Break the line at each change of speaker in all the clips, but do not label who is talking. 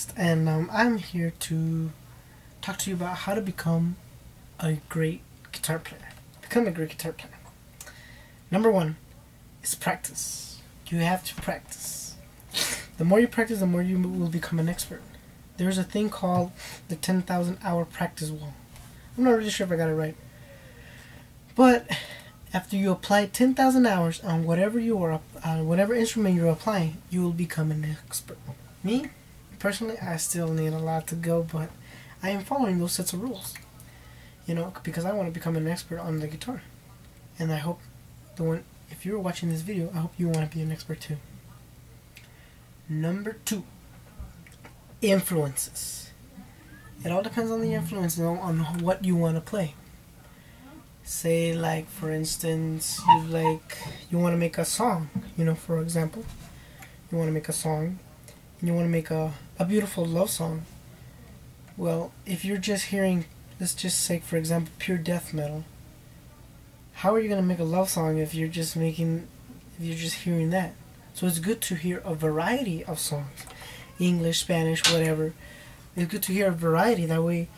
Christ, and I'm here to talk to you about how to become a great guitar player. Become a great guitar player. Number one is practice. You have to practice. The more you practice, the more you will become an expert. There's a thing called the 10,000 hour practice wall. I'm not really sure if I got it right. But after you apply 10,000 hours on whatever whatever instrument you're applying, you will become an expert. Me, personally, I still need a lot to go, but I am following those sets of rules. You know, because I want to become an expert on the guitar. And I hope if you're watching this video, I hope you want to be an expert too. Number two, influences. It all depends on the influence, on what you want to play. Say, like, for instance, you want to make a song, for example. You want to make a song, and you want to make a beautiful love song. Well, if you're just hearing, let's just say, for example, pure death metal, how are you going to make a love song if you're just hearing that? So it's good to hear a variety of songs. English, Spanish, whatever. It's good to hear a variety. That way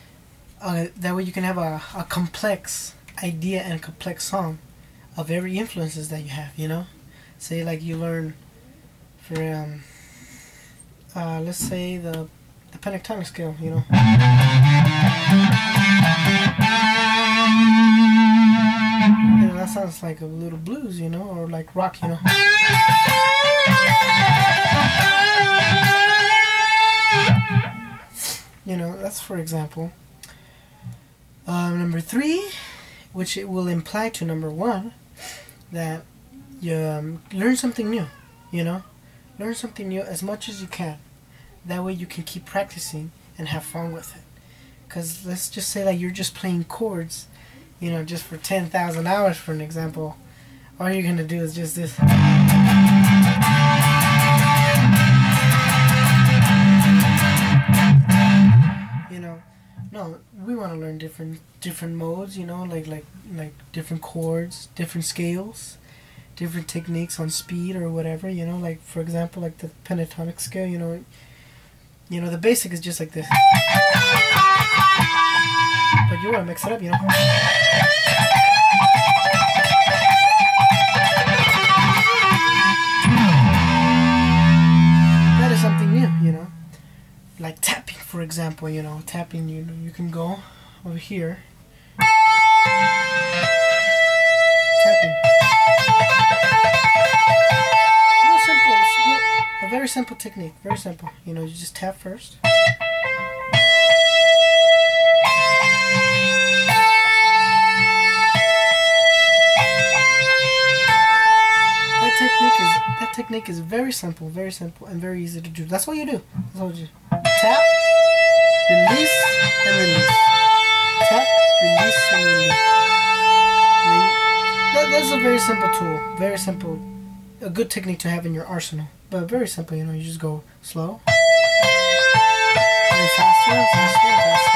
you can have a complex idea and a complex song of every influences that you have, Say, like, you learn for let's say the pentatonic scale, that sounds like a little blues, or like rock, that's for example. Number three, which it will imply to number one, that you learn something new, Learn something new as much as you can. That way you can keep practicing and have fun with it. Because let's just say that you're just playing chords, just for 10,000 hours, for an example. All you're going to do is just this. No, we want to learn different modes, like different chords, different scales, different techniques on speed or whatever, like, for example, like the pentatonic scale, the basic is just like this. But you want to mix it up, That is something new, Like tapping, for example, tapping, you can go over here. Tapping. Real simple, a very simple technique, very simple. You just tap first. That technique is very simple, and very easy to do. That's all you do. That's all you do. Tap, release, and release. Tap, release, and release. That's a very simple tool. Very simple. A good technique to have in your arsenal. But very simple, you just go slow. And faster, and faster, and faster.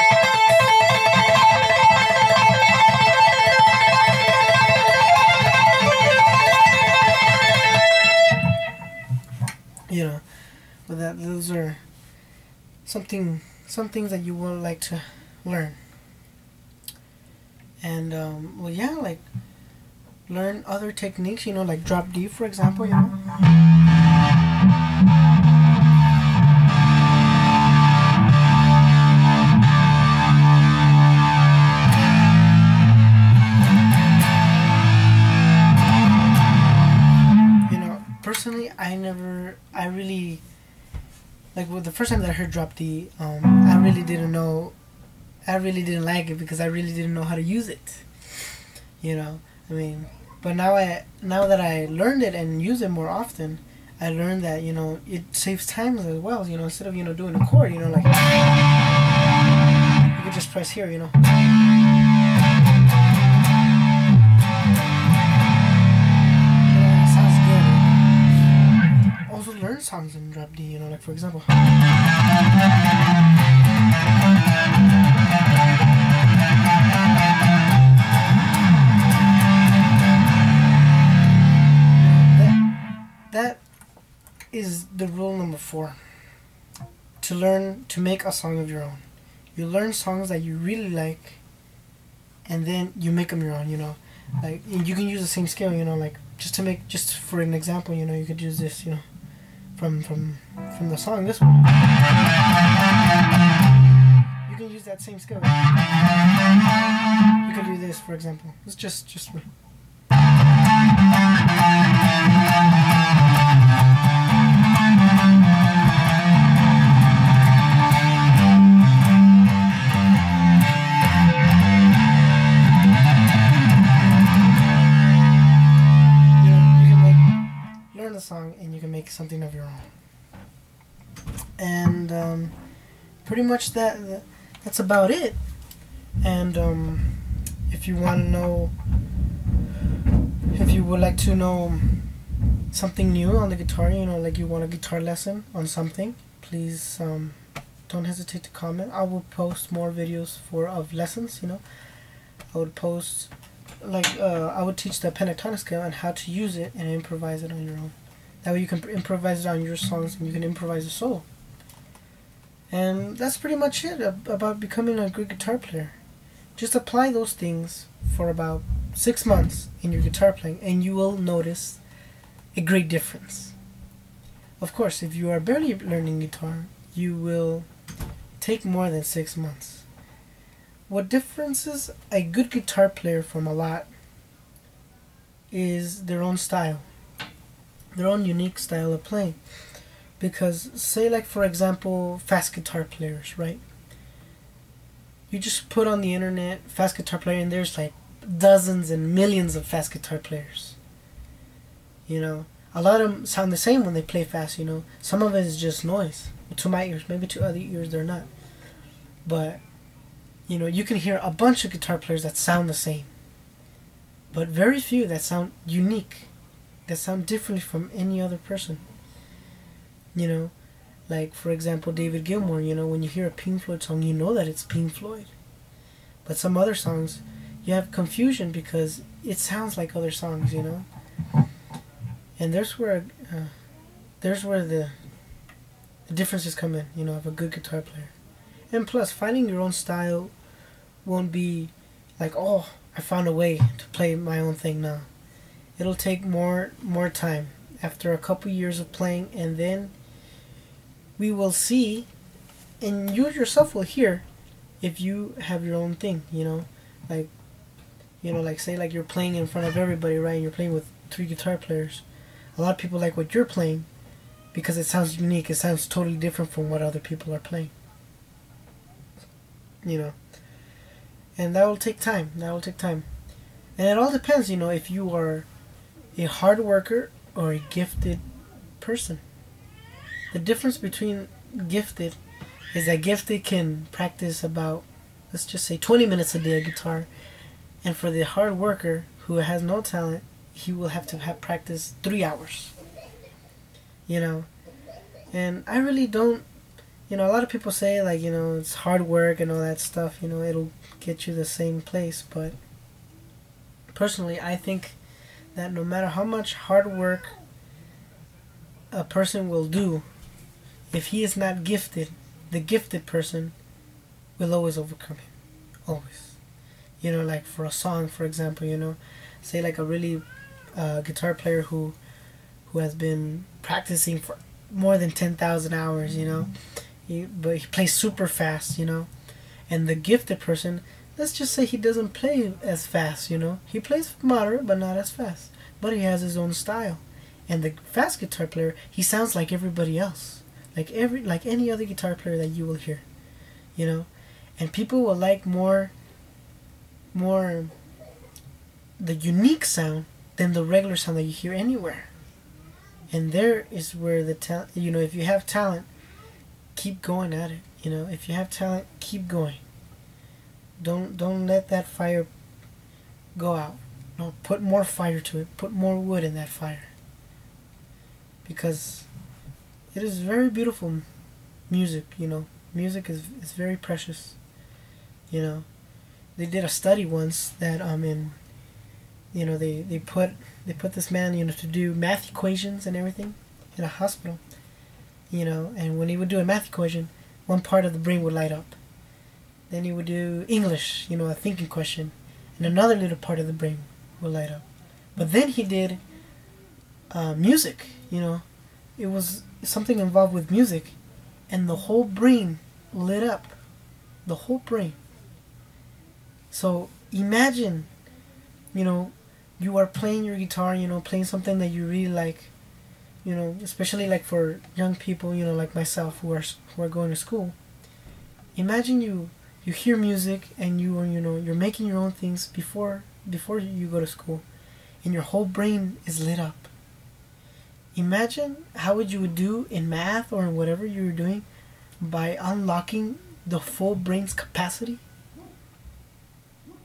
But those are some things that you would like to learn. And like, learn other techniques, like drop D, for example, Personally, I really, like, the first time that I heard drop D, I really didn't like it because I really didn't know how to use it, but now that I learned it and use it more often, I learned that, it saves time as well, instead of, doing a chord, like, you could just press here, Learn songs in drop D, like, for example, that is the rule number 4. to learn to make a song of your own. You learn songs that you really like, and then you make them your own. Like, you can use the same scale. Like, just for an example. You could use this. From the song, this one. You can use that same scale. You could do this, for example. It's just one. Song, and you can make something of your own. And pretty much that's about it. And if you want to know, if you would like to know something new on the guitar, like you want a guitar lesson on something, please don't hesitate to comment. I will post more videos of lessons. I would post, like, I would teach the pentatonic scale and how to use it and improvise it on your own. That way you can improvise it on your songs, and you can improvise a solo. And that's pretty much it about becoming a good guitar player. Just apply those things for about 6 months in your guitar playing, and you will notice a great difference. Of course, if you are barely learning guitar, you will take more than 6 months. What differences a good guitar player from a lot is their own style. Their own unique style of playing. Because, say, like, for example, fast guitar players, right? You just put on the internet fast guitar player, and there's like dozens and millions of fast guitar players. A lot of them sound the same when they play fast. Some of it is just noise to my ears. Maybe to other ears they're not. But you can hear a bunch of guitar players that sound the same, but very few that sound unique, that sound differently from any other person. Like, for example, David Gilmour. When you hear a Pink Floyd song, you know that it's Pink Floyd. But some other songs, you have confusion because it sounds like other songs. And there's where the differences come in. Of a good guitar player. And plus, finding your own style won't be like, oh, I found a way to play my own thing now. It'll take more time after a couple years of playing, and then we will see, and you yourself will hear, if you have your own thing. Like say, like, you're playing in front of everybody, right? And you're playing with 3 guitar players. A lot of people like what you're playing because it sounds unique. It sounds totally different from what other people are playing. And that will take time. And it all depends, if you are a hard worker or a gifted person. The difference between gifted is that gifted can practice about, let's just say, 20 minutes a day of guitar. And for the hard worker who has no talent, he will have to have practice 3 hours. And I really don't, a lot of people say, like, it's hard work and all that stuff, it'll get you the same place. But personally, I think that no matter how much hard work a person will do, if he is not gifted, the gifted person will always overcome him. Always. Like for a song, for example, say like a really guitar player who has been practicing for more than 10,000 hours, but he plays super fast, and the gifted person, let's just say he doesn't play as fast, he plays moderate but not as fast, but he has his own style. And the fast guitar player, he sounds like everybody else, like any other guitar player that you will hear, and people will like more the unique sound than the regular sound that you hear anywhere. And there is where the talent, if you have talent, keep going at it. If you have talent, keep going. Don't let that fire go out. No, put more fire to it. Put more wood in that fire. Because it is very beautiful music, Music is very precious. They did a study once that they put this man, to do math equations and everything in a hospital. And when he would do a math equation, one part of the brain would light up. Then he would do English, you know, a thinking question, and another little part of the brain would light up. But then he did music, you know. It was something involved with music, and the whole brain lit up. The whole brain. So imagine, you know, you are playing your guitar, you know, playing something that you really like, you know, especially like for young people, you know, like myself who are going to school. Imagine you hear music and you are, you know, you're making your own things before you go to school, and your whole brain is lit up. Imagine how would you do in math or in whatever you were doing by unlocking the full brain's capacity.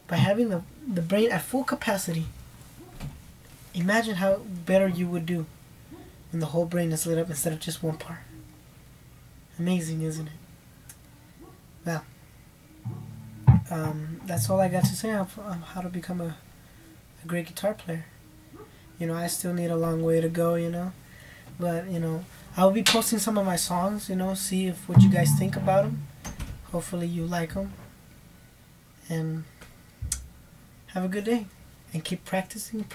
By having the brain at full capacity. Imagine how better you would do when the whole brain is lit up instead of just one part. Amazing, isn't it? Well, that's all I got to say on how to become a great guitar player. You know, I still need a long way to go, you know. But, you know, I'll be posting some of my songs, you know, see if what you guys think about them. Hopefully you like them. And have a good day. And keep practicing.